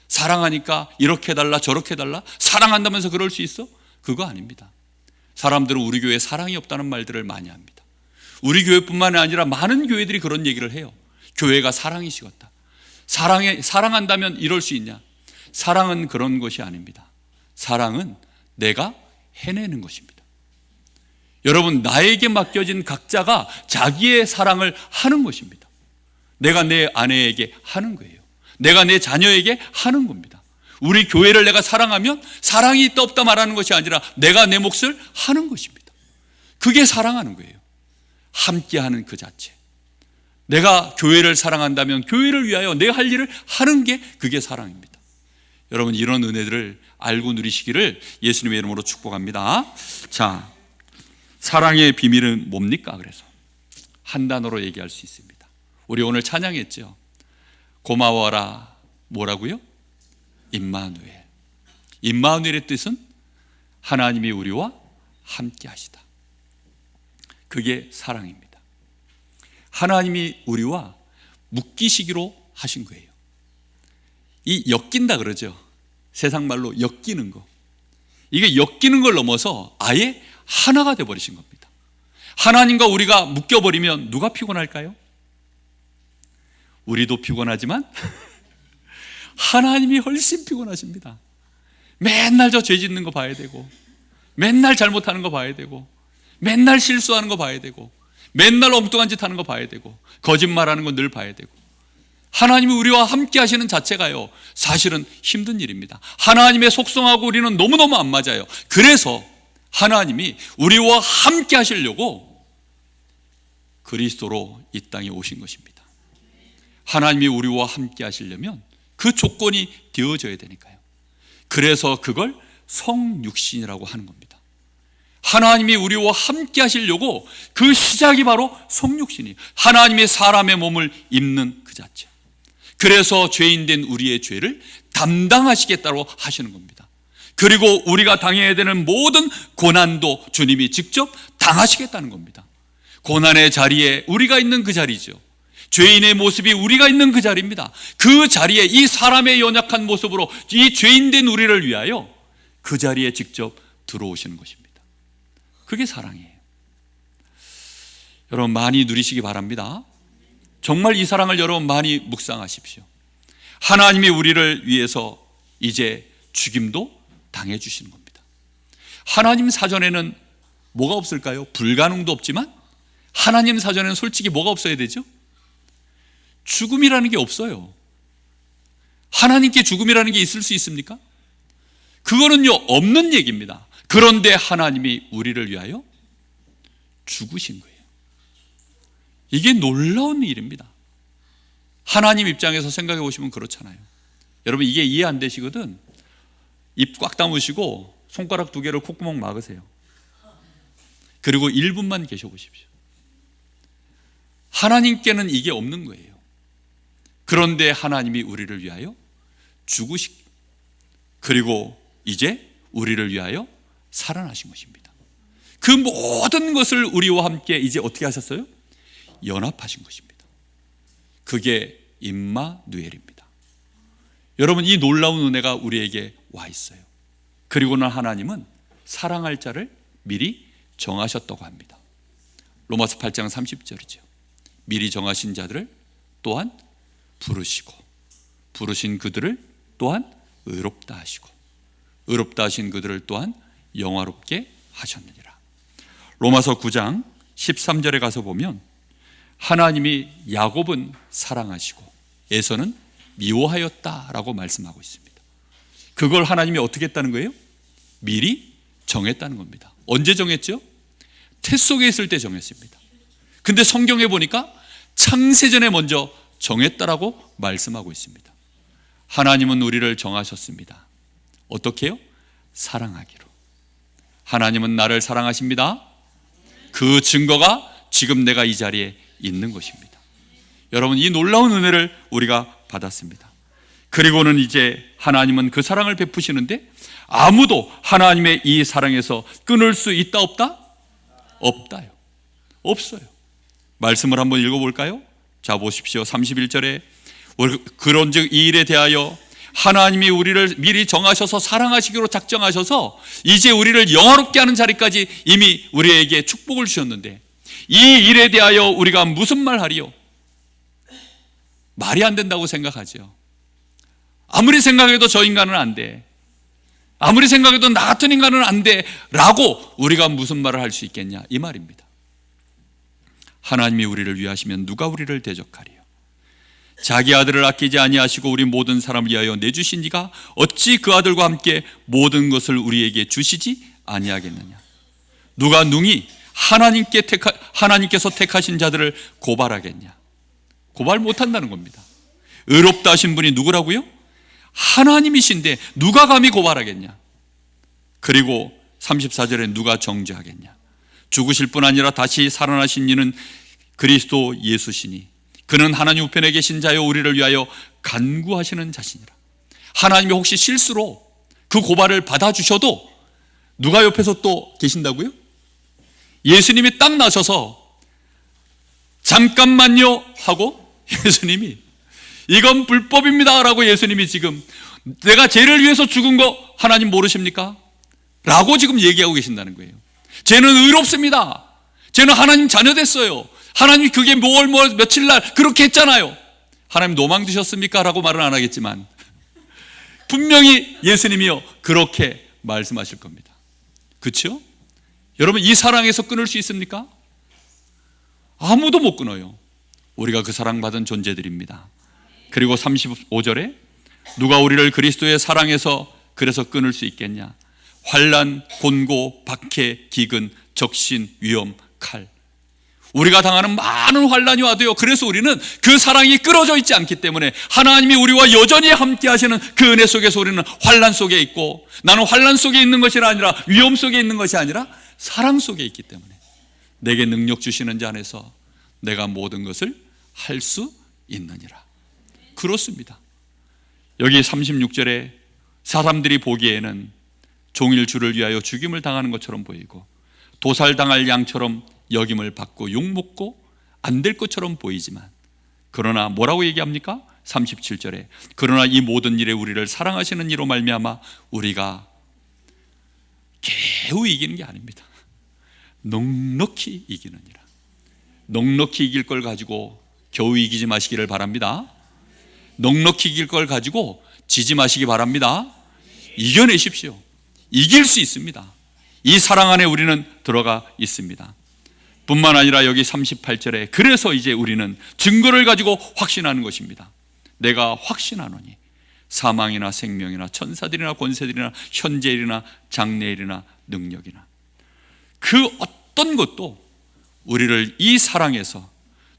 사랑하니까 이렇게 달라 저렇게 달라? 사랑한다면서 그럴 수 있어? 그거 아닙니다. 사람들은 우리 교회에 사랑이 없다는 말들을 많이 합니다. 우리 교회뿐만 아니라 많은 교회들이 그런 얘기를 해요. 교회가 사랑이 식었다. 사랑한다면 이럴 수 있냐? 사랑은 그런 것이 아닙니다. 사랑은 내가 해내는 것입니다. 여러분, 나에게 맡겨진 각자가 자기의 사랑을 하는 것입니다. 내가 내 아내에게 하는 거예요. 내가 내 자녀에게 하는 겁니다. 우리 교회를 내가 사랑하면 사랑이 있다 없다 말하는 것이 아니라 내가 내 몫을 하는 것입니다. 그게 사랑하는 거예요. 함께하는 그 자체. 내가 교회를 사랑한다면 교회를 위하여 내가 할 일을 하는 게 그게 사랑입니다. 여러분, 이런 은혜들을 알고 누리시기를 예수님의 이름으로 축복합니다. 자, 사랑의 비밀은 뭡니까? 그래서 한 단어로 얘기할 수 있습니다. 우리 오늘 찬양했죠. 고마워라. 뭐라고요? 임마누엘. 임마누엘의 뜻은 하나님이 우리와 함께 하시다. 그게 사랑입니다. 하나님이 우리와 묶이시기로 하신 거예요. 이 엮인다 그러죠. 세상 말로 엮이는 거. 이게 엮이는 걸 넘어서 아예 하나가 되어버리신 겁니다. 하나님과 우리가 묶여버리면 누가 피곤할까요? 우리도 피곤하지만 하나님이 훨씬 피곤하십니다. 맨날 저 죄 짓는 거 봐야 되고, 맨날 잘못하는 거 봐야 되고, 맨날 실수하는 거 봐야 되고, 맨날 엉뚱한 짓 하는 거 봐야 되고, 거짓말하는 거 늘 봐야 되고. 하나님이 우리와 함께 하시는 자체가요 사실은 힘든 일입니다. 하나님의 속성하고 우리는 너무너무 안 맞아요. 그래서 하나님이 우리와 함께 하시려고 그리스도로 이 땅에 오신 것입니다. 하나님이 우리와 함께 하시려면 그 조건이 되어져야 되니까요. 그래서 그걸 성육신이라고 하는 겁니다. 하나님이 우리와 함께 하시려고 그 시작이 바로 성육신이에요. 하나님이 사람의 몸을 입는 그 자체. 그래서 죄인된 우리의 죄를 담당하시겠다고 하시는 겁니다. 그리고 우리가 당해야 되는 모든 고난도 주님이 직접 당하시겠다는 겁니다. 고난의 자리에 우리가 있는 그 자리죠. 죄인의 모습이 우리가 있는 그 자리입니다. 그 자리에 이 사람의 연약한 모습으로 이 죄인된 우리를 위하여 그 자리에 직접 들어오시는 것입니다. 그게 사랑이에요. 여러분, 많이 누리시기 바랍니다. 정말 이 사랑을 여러분 많이 묵상하십시오. 하나님이 우리를 위해서 이제 죽임도 당해 주시는 겁니다. 하나님 사전에는 뭐가 없을까요? 불가능도 없지만 하나님 사전에는 솔직히 뭐가 없어야 되죠? 죽음이라는 게 없어요. 하나님께 죽음이라는 게 있을 수 있습니까? 그거는요 없는 얘기입니다. 그런데 하나님이 우리를 위하여 죽으신 거예요. 이게 놀라운 일입니다. 하나님 입장에서 생각해 보시면 그렇잖아요. 여러분, 이게 이해 안 되시거든 입 꽉 다무시고 손가락 2개를 콧구멍 막으세요. 그리고 1분만 계셔 보십시오. 하나님께는 이게 없는 거예요. 그런데 하나님이 우리를 위하여 죽으시고 그리고 이제 우리를 위하여 살아나신 것입니다. 그 모든 것을 우리와 함께 이제 어떻게 하셨어요? 연합하신 것입니다. 그게 임마누엘입니다. 여러분, 이 놀라운 은혜가 우리에게 와 있어요. 그리고는 하나님은 사랑할 자를 미리 정하셨다고 합니다. 로마서 8장 30절이죠. 미리 정하신 자들을 또한 부르시고 부르신 그들을 또한 의롭다 하시고 의롭다 하신 그들을 또한 영화롭게 하셨느니라. 로마서 9장 13절에 가서 보면 하나님이 야곱은 사랑하시고 에서는 미워하였다라고 말씀하고 있습니다. 그걸 하나님이 어떻게 했다는 거예요? 미리 정했다는 겁니다. 언제 정했죠? 태 속에 있을 때 정했습니다. 근데 성경에 보니까 창세전에 먼저 정했다라고 말씀하고 있습니다. 하나님은 우리를 정하셨습니다. 어떻게요? 사랑하기로. 하나님은 나를 사랑하십니다. 그 증거가 지금 내가 이 자리에 있는 것입니다. 여러분, 이 놀라운 은혜를 우리가 받았습니다. 그리고는 이제 하나님은 그 사랑을 베푸시는데 아무도 하나님의 이 사랑에서 끊을 수 있다 없다? 없다요. 없어요. 말씀을 한번 읽어볼까요? 자, 보십시오. 31절에 그런즉 이 일에 대하여 하나님이 우리를 미리 정하셔서 사랑하시기로 작정하셔서 이제 우리를 영화롭게 하는 자리까지 이미 우리에게 축복을 주셨는데 이 일에 대하여 우리가 무슨 말 하리요? 말이 안 된다고 생각하죠. 아무리 생각해도 저 인간은 안 돼, 아무리 생각해도 나 같은 인간은 안 돼 라고 우리가 무슨 말을 할 수 있겠냐, 이 말입니다. 하나님이 우리를 위하시면 누가 우리를 대적하리요? 자기 아들을 아끼지 아니하시고 우리 모든 사람을 위하여 내주신 이가 어찌 그 아들과 함께 모든 것을 우리에게 주시지 아니하겠느냐? 누가 능히 하나님께서 택하신 자들을 고발하겠냐? 고발 못한다는 겁니다. 의롭다 하신 분이 누구라고요? 하나님이신데 누가 감히 고발하겠냐? 그리고 34절에 누가 정죄하겠냐? 죽으실 뿐 아니라 다시 살아나신 이는 그리스도 예수시니 그는 하나님 우편에 계신 자여 우리를 위하여 간구하시는 자시니라. 하나님이 혹시 실수로 그 고발을 받아주셔도 누가 옆에서 또 계신다고요? 예수님이 딱 나서서 잠깐만요 하고 예수님이 이건 불법입니다 라고 예수님이 지금 내가 죄를 위해서 죽은 거 하나님 모르십니까? 라고 지금 얘기하고 계신다는 거예요. 쟤는 의롭습니다. 쟤는 하나님 자녀 됐어요. 하나님이 그게 며칠 날 그렇게 했잖아요. 하나님 노망 드셨습니까? 라고 말은 안 하겠지만 분명히 예수님이요 그렇게 말씀하실 겁니다. 그렇죠? 여러분, 이 사랑에서 끊을 수 있습니까? 아무도 못 끊어요. 우리가 그 사랑받은 존재들입니다. 그리고 35절에 누가 우리를 그리스도의 사랑에서 그래서 끊을 수 있겠냐? 환난, 곤고, 박해, 기근, 적신, 위험, 칼. 우리가 당하는 많은 환난이 와도요, 그래서 우리는 그 사랑이 끊어져 있지 않기 때문에 하나님이 우리와 여전히 함께 하시는 그 은혜 속에서 우리는 환난 속에 있고, 나는 환난 속에 있는 것이 아니라 위험 속에 있는 것이 아니라 사랑 속에 있기 때문에 내게 능력 주시는 자 안에서 내가 모든 것을 할 수 있느니라. 그렇습니다. 여기 36절에 사람들이 보기에는 종일 주를 위하여 죽임을 당하는 것처럼 보이고 도살당할 양처럼 여김을 받고 욕먹고 안 될 것처럼 보이지만, 그러나 뭐라고 얘기합니까? 37절에 그러나 이 모든 일에 우리를 사랑하시는 이로 말미암아 우리가 겨우 이기는 게 아닙니다. 넉넉히 이기느니라. 넉넉히 이길 걸 가지고 겨우 이기지 마시기를 바랍니다. 넉넉히 이길 걸 가지고 지지 마시기 바랍니다. 이겨내십시오. 이길 수 있습니다. 이 사랑 안에 우리는 들어가 있습니다. 뿐만 아니라 여기 38절에 그래서 이제 우리는 증거를 가지고 확신하는 것입니다. 내가 확신하노니 사망이나 생명이나 천사들이나 권세들이나 현재일이나 장래일이나 능력이나 그 어떤 것도 우리를 이 사랑에서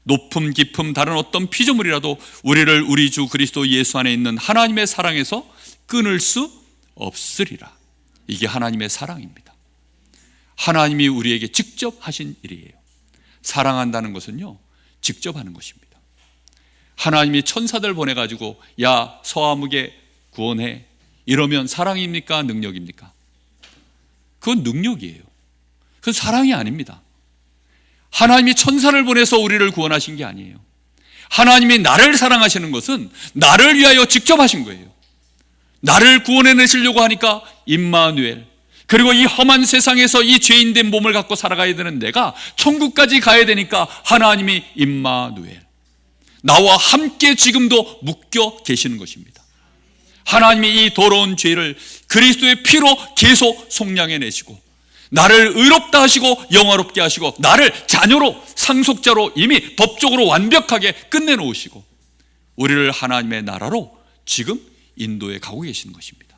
높음 깊음 다른 어떤 피조물이라도 우리를 우리 주 그리스도 예수 안에 있는 하나님의 사랑에서 끊을 수 없으리라. 이게 하나님의 사랑입니다. 하나님이 우리에게 직접 하신 일이에요. 사랑한다는 것은요, 직접 하는 것입니다. 하나님이 천사들 보내가지고 야 서아무개 구원해 이러면 사랑입니까? 능력입니까? 그건 능력이에요. 그건 사랑이 아닙니다. 하나님이 천사를 보내서 우리를 구원하신 게 아니에요. 하나님이 나를 사랑하시는 것은 나를 위하여 직접 하신 거예요. 나를 구원해내시려고 하니까 임마누엘, 그리고 이 험한 세상에서 이 죄인된 몸을 갖고 살아가야 되는 내가 천국까지 가야 되니까 하나님이 임마누엘, 나와 함께 지금도 묶여 계시는 것입니다. 하나님이 이 더러운 죄를 그리스도의 피로 계속 속량해내시고 나를 의롭다 하시고 영화롭게 하시고 나를 자녀로 상속자로 이미 법적으로 완벽하게 끝내놓으시고 우리를 하나님의 나라로 지금 인도에 가고 계시는 것입니다.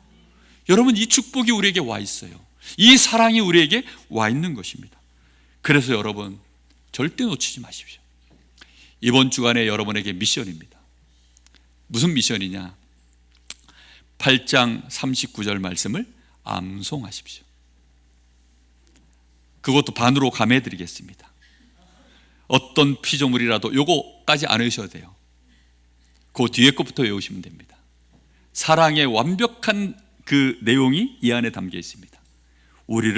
여러분, 이 축복이 우리에게 와 있어요. 이 사랑이 우리에게 와 있는 것입니다. 그래서 여러분 절대 놓치지 마십시오. 이번 주간에 여러분에게 미션입니다. 무슨 미션이냐? 8장 39절 말씀을 암송하십시오. 그것도 반으로 감해 드리겠습니다. 어떤 피조물이라도 요거까지 안 외우셔도 돼요. 그 뒤에 것부터 외우시면 됩니다. 사랑의 완벽한 그 내용이 이 안에 담겨 있습니다. 우리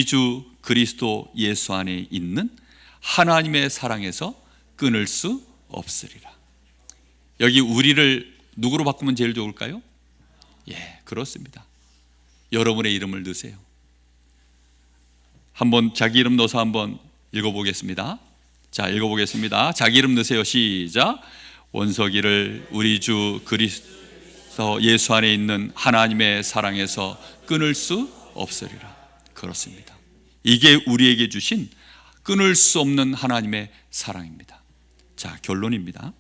주 그리스도 예수 안에 있는 하나님의 사랑에서 끊을 수 없으리라. 여기 우리를 누구로 바꾸면 제일 좋을까요? 예, 그렇습니다. 여러분의 이름을 넣으세요. 한번 자기 이름 넣어서 한번 읽어보겠습니다. 자, 읽어보겠습니다. 자기 이름 넣으세요. 시작. 원석이를 우리 주 그리스도 예수 안에 있는 하나님의 사랑에서 끊을 수 없으리라. 그렇습니다. 이게 우리에게 주신 끊을 수 없는 하나님의 사랑입니다. 자, 결론입니다.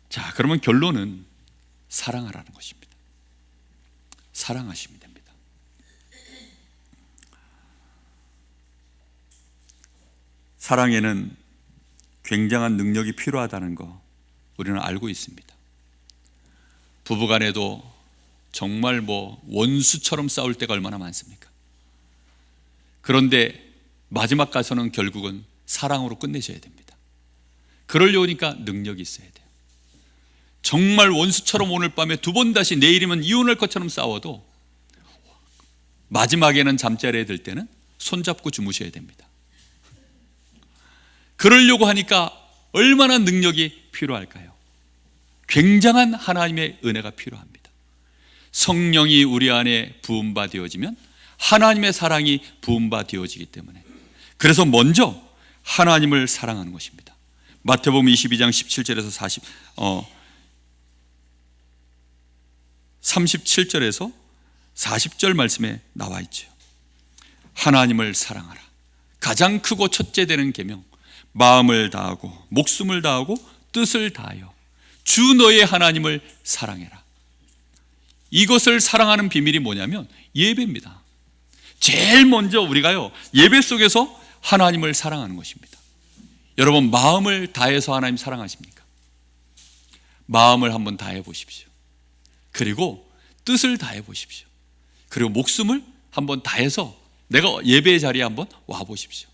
자, 그러면 결론은 사랑하라는 것입니다. 사랑하시면 됩니다. 사랑에는 굉장한 능력이 필요하다는 거 우리는 알고 있습니다. 부부간에도 정말 원수처럼 싸울 때가 얼마나 많습니까? 그런데 마지막 가서는 결국은 사랑으로 끝내셔야 됩니다. 그러려니까 능력이 있어야 돼요. 정말 원수처럼 오늘 밤에 두 번 다시 내일이면 이혼할 것처럼 싸워도 마지막에는 잠자리에 들 때는 손잡고 주무셔야 됩니다. 그러려고 하니까 얼마나 능력이 필요할까요? 굉장한 하나님의 은혜가 필요합니다. 성령이 우리 안에 부음바 되어지면 하나님의 사랑이 부음바 되어지기 때문에, 그래서 먼저 하나님을 사랑하는 것입니다. 마태복음 22장 17절에서 37절에서 40절 말씀에 나와 있죠. 하나님을 사랑하라. 가장 크고 첫째 되는 계명, 마음을 다하고 목숨을 다하고 뜻을 다하여 주 너의 하나님을 사랑해라. 이것을 사랑하는 비밀이 뭐냐면 예배입니다. 제일 먼저 우리가요, 예배 속에서 하나님을 사랑하는 것입니다. 여러분, 마음을 다해서 하나님 사랑하십니까? 마음을 한번 다해 보십시오. 그리고 뜻을 다해 보십시오. 그리고 목숨을 한번 다해서 내가 예배의 자리에 한번 와 보십시오.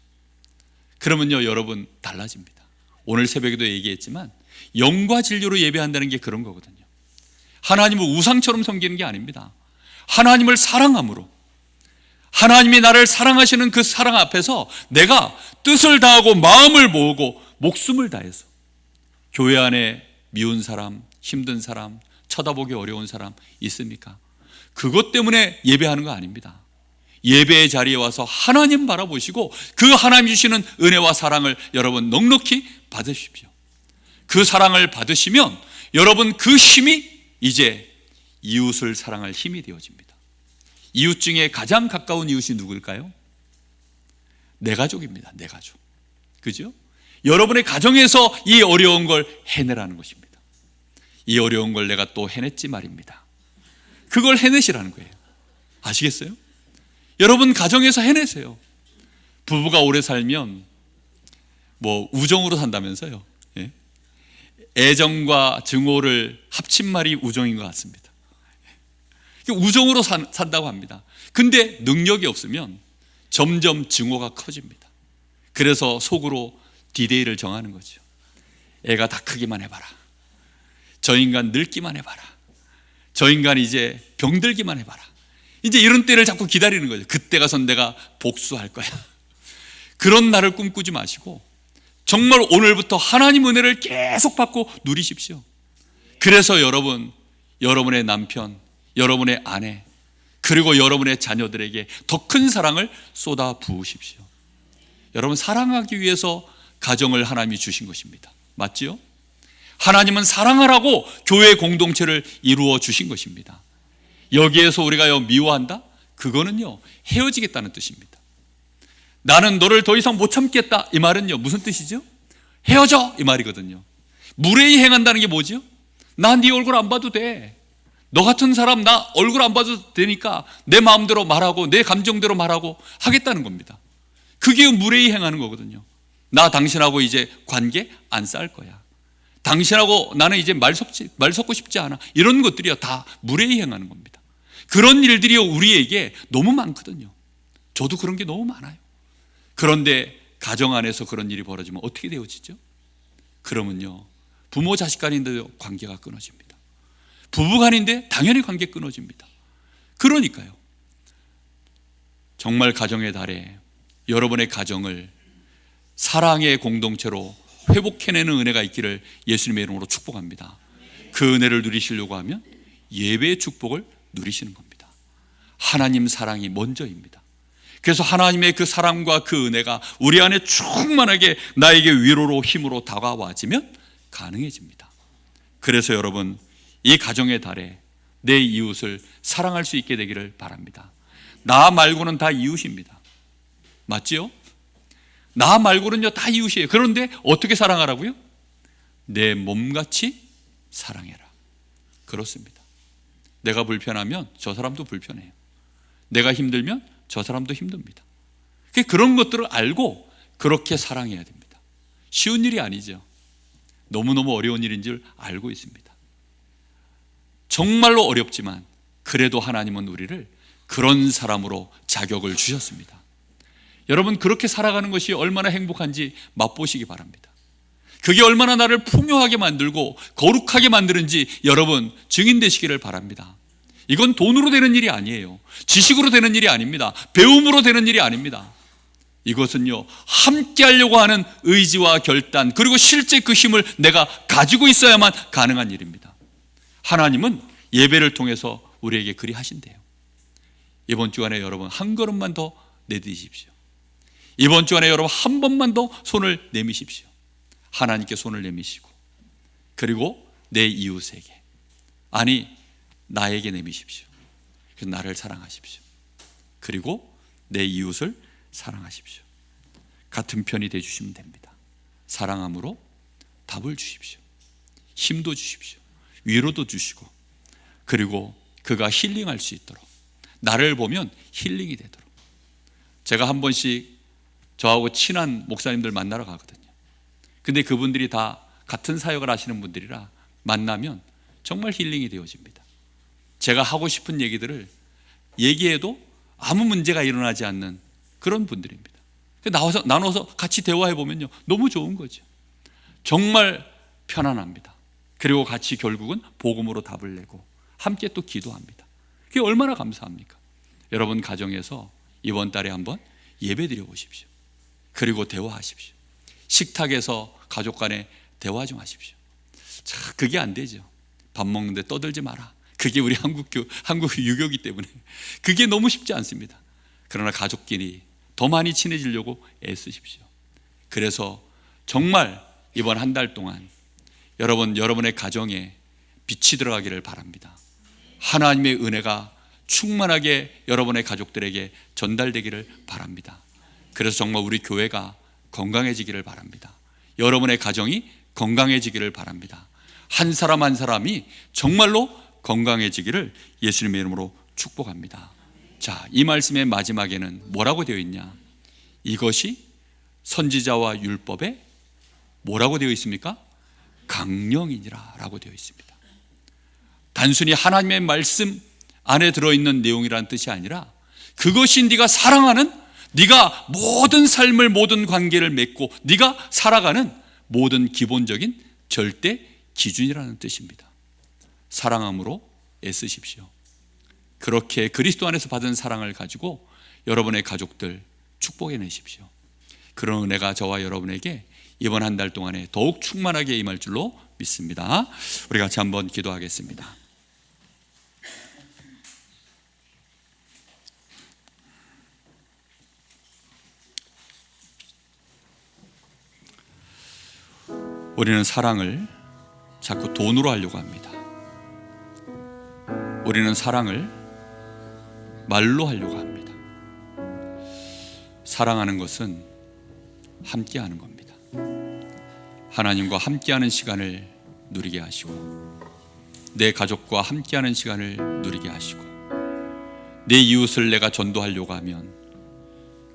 그러면요, 여러분 달라집니다. 오늘 새벽에도 얘기했지만 영과 진리로 예배한다는 게 그런 거거든요. 하나님을 우상처럼 섬기는 게 아닙니다. 하나님을 사랑함으로, 하나님이 나를 사랑하시는 그 사랑 앞에서 내가 뜻을 다하고 마음을 모으고 목숨을 다해서, 교회 안에 미운 사람, 힘든 사람, 쳐다보기 어려운 사람 있습니까? 그것 때문에 예배하는 거 아닙니다. 예배의 자리에 와서 하나님 바라보시고 그 하나님 주시는 은혜와 사랑을 여러분 넉넉히 받으십시오. 그 사랑을 받으시면 여러분 그 힘이 이제 이웃을 사랑할 힘이 되어집니다. 이웃 중에 가장 가까운 이웃이 누구일까요? 내 가족입니다. 내 가족. 그죠? 여러분의 가정에서 이 어려운 걸 해내라는 것입니다. 이 어려운 걸 내가 또 해냈지 말입니다. 그걸 해내시라는 거예요. 아시겠어요? 여러분 가정에서 해내세요. 부부가 오래 살면 우정으로 산다면서요. 예? 애정과 증오를 합친 말이 우정인 것 같습니다. 우정으로 산다고 합니다. 근데 능력이 없으면 점점 증오가 커집니다. 그래서 속으로 디데이를 정하는 거죠. 애가 다 크기만 해봐라. 저 인간 늙기만 해봐라. 저 인간 이제 병들기만 해봐라. 이제 이런 때를 자꾸 기다리는 거죠. 그때 가서 내가 복수할 거야. 그런 날을 꿈꾸지 마시고 정말 오늘부터 하나님 은혜를 계속 받고 누리십시오. 그래서 여러분, 여러분의 남편, 여러분의 아내, 그리고 여러분의 자녀들에게 더 큰 사랑을 쏟아 부으십시오. 여러분, 사랑하기 위해서 가정을 하나님이 주신 것입니다. 맞지요? 하나님은 사랑하라고 교회 공동체를 이루어 주신 것입니다. 여기에서 우리가 미워한다? 그거는요, 헤어지겠다는 뜻입니다. 나는 너를 더 이상 못 참겠다, 이 말은요 무슨 뜻이죠? 헤어져, 이 말이거든요. 무례히 행한다는 게 뭐죠? 난 네 얼굴 안 봐도 돼. 너 같은 사람 나 얼굴 안 봐도 되니까 내 마음대로 말하고 내 감정대로 말하고 하겠다는 겁니다. 그게 무례히 행하는 거거든요. 나 당신하고 이제 관계 안 쌓을 거야. 당신하고 나는 이제 말 섞고 싶지 않아. 이런 것들이요 다 무례히 행하는 겁니다. 그런 일들이 우리에게 너무 많거든요. 저도 그런 게 너무 많아요. 그런데 가정 안에서 그런 일이 벌어지면 어떻게 되어지죠? 그러면요 부모 자식 간인데도 관계가 끊어집니다. 부부 간인데 당연히 관계 끊어집니다. 그러니까요 정말 가정의 달에 여러분의 가정을 사랑의 공동체로 회복해내는 은혜가 있기를 예수님의 이름으로 축복합니다. 그 은혜를 누리시려고 하면 예배의 축복을 누리시는 겁니다. 하나님 사랑이 먼저입니다. 그래서 하나님의 그 사랑과 그 은혜가 우리 안에 충만하게 나에게 위로로 힘으로 다가와지면 가능해집니다. 그래서 여러분 이 가정의 달에 내 이웃을 사랑할 수 있게 되기를 바랍니다. 나 말고는 다 이웃입니다. 맞지요? 나 말고는요 다 이웃이에요. 그런데 어떻게 사랑하라고요? 내 몸같이 사랑해라. 그렇습니다. 내가 불편하면 저 사람도 불편해요. 내가 힘들면 저 사람도 힘듭니다. 그런 것들을 알고 그렇게 사랑해야 됩니다. 쉬운 일이 아니죠. 너무너무 어려운 일인 줄 알고 있습니다. 정말로 어렵지만 그래도 하나님은 우리를 그런 사람으로 자격을 주셨습니다. 여러분 그렇게 살아가는 것이 얼마나 행복한지 맛보시기 바랍니다. 그게 얼마나 나를 풍요하게 만들고 거룩하게 만드는지 여러분 증인되시기를 바랍니다. 이건 돈으로 되는 일이 아니에요. 지식으로 되는 일이 아닙니다. 배움으로 되는 일이 아닙니다. 이것은요 함께 하려고 하는 의지와 결단 그리고 실제 그 힘을 내가 가지고 있어야만 가능한 일입니다. 하나님은 예배를 통해서 우리에게 그리 하신대요. 이번 주간에 여러분 한 걸음만 더 내딛으십시오. 이번 주간에 여러분 한 번만 더 손을 내미십시오. 하나님께 손을 내미시고 그리고 내 이웃에게 아니 나에게 내미십시오. 그래서 나를 사랑하십시오. 그리고 내 이웃을 사랑하십시오. 같은 편이 되어주시면 됩니다. 사랑함으로 답을 주십시오. 힘도 주십시오. 위로도 주시고 그리고 그가 힐링할 수 있도록 나를 보면 힐링이 되도록. 제가 한 번씩 저하고 친한 목사님들 만나러 가거든요. 근데 그분들이 다 같은 사역을 하시는 분들이라 만나면 정말 힐링이 되어집니다. 제가 하고 싶은 얘기들을 얘기해도 아무 문제가 일어나지 않는 그런 분들입니다. 나눠서 같이 대화해 보면요 너무 좋은 거죠. 정말 편안합니다. 그리고 같이 결국은 복음으로 답을 내고 함께 또 기도합니다. 그게 얼마나 감사합니까? 여러분 가정에서 이번 달에 한번 예배 드려 보십시오. 그리고 대화하십시오. 식탁에서 가족 간에 대화 좀 하십시오. 자, 그게 안 되죠. 밥 먹는데 떠들지 마라. 그게 우리 한국 유교이기 때문에 그게 너무 쉽지 않습니다. 그러나 가족끼리 더 많이 친해지려고 애쓰십시오. 그래서 정말 이번 한 달 동안 여러분의 가정에 빛이 들어가기를 바랍니다. 하나님의 은혜가 충만하게 여러분의 가족들에게 전달되기를 바랍니다. 그래서 정말 우리 교회가 건강해지기를 바랍니다. 여러분의 가정이 건강해지기를 바랍니다. 한 사람 한 사람이 정말로 건강해지기를 예수님의 이름으로 축복합니다. 자, 이 말씀의 마지막에는 뭐라고 되어 있냐? 이것이 선지자와 율법에 뭐라고 되어 있습니까? 강령이니라 라고 되어 있습니다. 단순히 하나님의 말씀 안에 들어있는 내용이라는 뜻이 아니라 그것이 네가 사랑하는, 네가 모든 삶을, 모든 관계를 맺고 네가 살아가는 모든 기본적인 절대 기준이라는 뜻입니다. 사랑함으로 애쓰십시오. 그렇게 그리스도 안에서 받은 사랑을 가지고 여러분의 가족들 축복해 내십시오. 그런 은혜가 저와 여러분에게 이번 한 달 동안에 더욱 충만하게 임할 줄로 믿습니다. 우리 같이 한번 기도하겠습니다. 우리는 사랑을 자꾸 돈으로 하려고 합니다. 우리는 사랑을 말로 하려고 합니다. 사랑하는 것은 함께하는 겁니다. 하나님과 함께하는 시간을 누리게 하시고 내 가족과 함께하는 시간을 누리게 하시고, 내 이웃을 내가 전도하려고 하면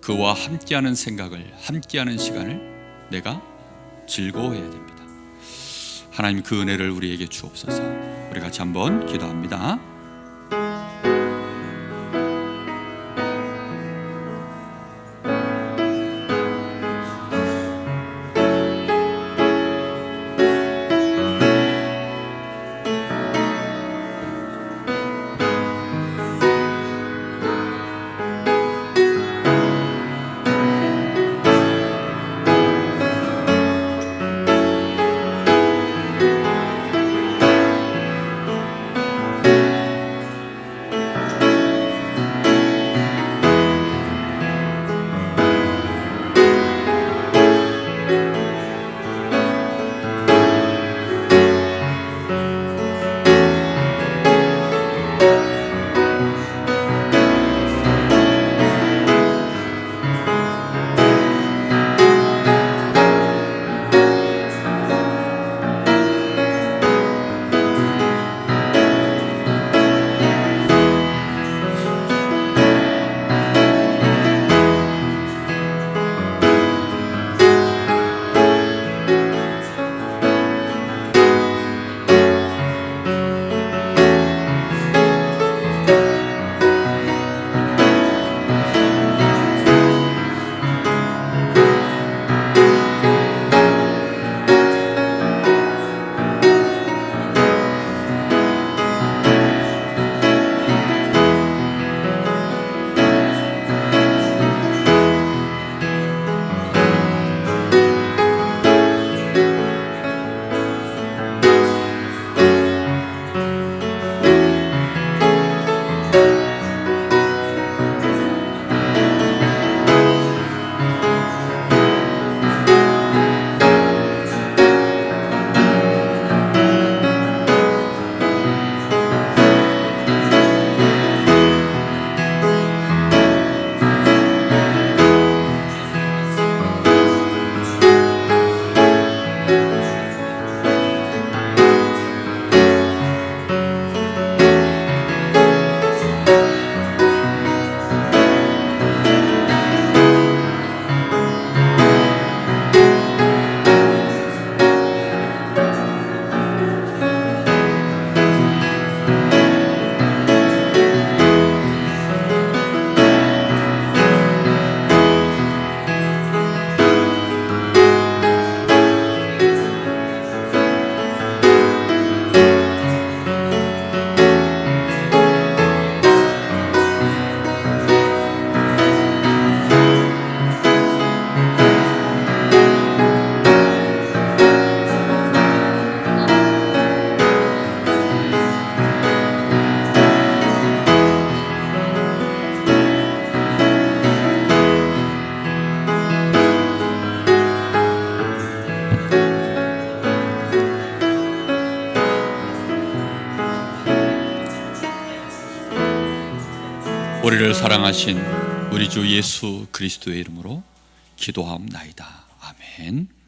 그와 함께하는 생각을, 함께하는 시간을 내가 즐거워해야 됩니다. 하나님, 그 은혜를 우리에게 주옵소서. 우리 같이 한번 기도합니다. 우리를 사랑하신 우리 주 예수 그리스도의 이름으로 기도하옵나이다. 아멘.